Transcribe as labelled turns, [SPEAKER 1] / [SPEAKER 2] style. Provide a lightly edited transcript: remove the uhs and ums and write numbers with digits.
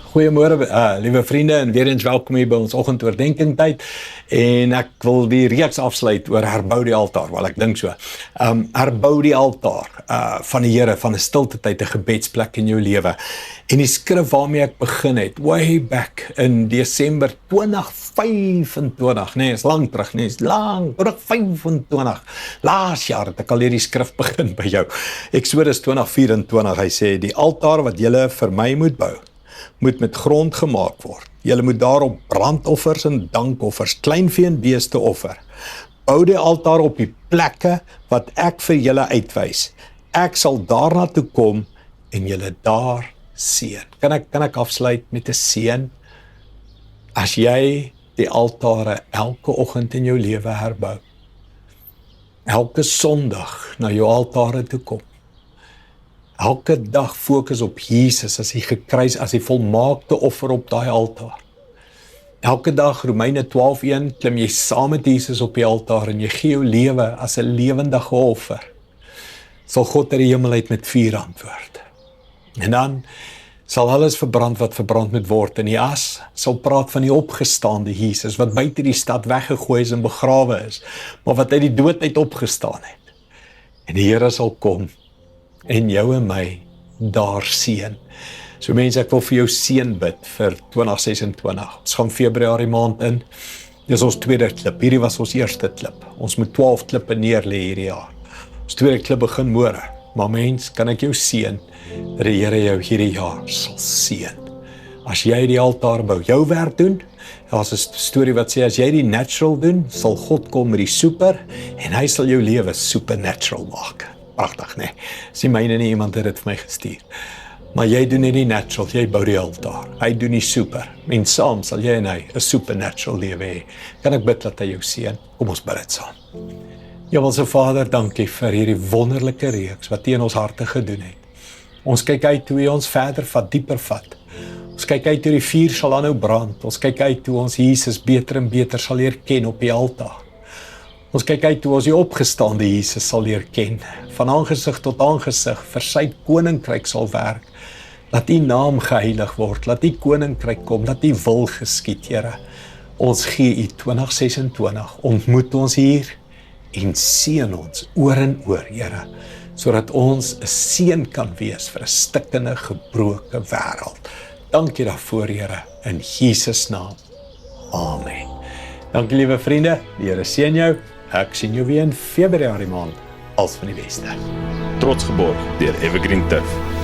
[SPEAKER 1] Goeiemôre, liewe vriende, en weer eens welkom hier by ons oggendoordenkings tyd. En ek wil die reeks afsluit oor herbou die altaar, wel ek dink so. Herbou die altaar van die Here, van 'n stilte tyd, 'n gebedsplek in jou lewe. En die skrif waarmee ek begin het, way back in Desember 2025, nee, is lang terug, nee, is lang, 2025, laas jaar het ek al hierdie skrif begin by jou. Exodus 20:24, hy sê, die altaar wat julle vir my moet bou, moet met grond gemaak word. Julle moet daarop brandoffers en dankoffers, kleinvee en beeste offer. Bou die altaar op die plekke wat ek vir julle uitwys. Ek sal daarna toe kom en julle daar seën. Kan ek afsluit met 'n seën? As jy die altare elke oggend in jou lewe herbou, elke Sondag na jou altare toe kom, elke dag fokus op Jesus as hy gekruis, as die volmaakte offer op daai altaar. Elke dag, Romeine 12:1, klim jy saam met Jesus op die altaar en jy gee jou lewe as 'n lewendige offer. Sal God uit die hemel uit met vuur antwoord. En dan sal alles verbrand wat verbrand moet word, en die as sal praat van die opgestaande Jesus, wat buite die stad weggegooi is en begrawe is, maar wat uit die dood uit opgestaan het. En die Here sal kom en jou en my daar seën. So mense, ek wil vir jou seën bid vir 2026. Ons gaan Februarie maand in. Dis ons tweede klip. Hierdie was ons eerste klip. Ons moet 12 klippe neer lê hierdie jaar. Ons tweede klip begin môre. Maar mens, kan ek jou seën dat die Here jou hierdie jaar sal seën. As jy die altaar bou, jou werk doen, daar's 'n storie wat sê, as jy die natural doen, sal God kom met die super, en hy sal jou lewe supernatural maak. Pragtig, nee. Sien myne nie, iemand het dit vir my gestuur. Maar jy doen nie die natural, jy bou die altaar. Hy doen die super. En saam sal jy en hy 'n supernatural lewe hê. Kan ek bid dat hy jou seën? Kom ons bid dit saam. Hemelse Vader, dankie vir hierdie wonderlike reeks wat U in ons harte gedoen het. Ons kyk uit hoe U ons verder vat, dieper vat. Ons kyk uit hoe die vuur sal aanhou brand. Ons kyk uit hoe ons Jesus beter en beter sal leer ken op die altaar. Ons kyk uit hoe ons die opgestaande Jesus sal leer ken, van aangesig tot aangesig, vir sy koninkryk sal werk. Laat U naam geheilig word, laat U koninkryk kom, laat U wil geskied, Here. Ons gee U 2026, ontmoet ons hier en seën ons oor en oor, Here, sodat ons 'n seën kan wees vir 'n stikkende, gebroke wêreld. Dankie daarvoor, Here, in Jesus naam. Amen. Dankie, liewe vriende, die Here seën jou. Ek sien jou weer in Februarie maand. Als van die beste.
[SPEAKER 2] Trots geborg deur Evergreen Turf.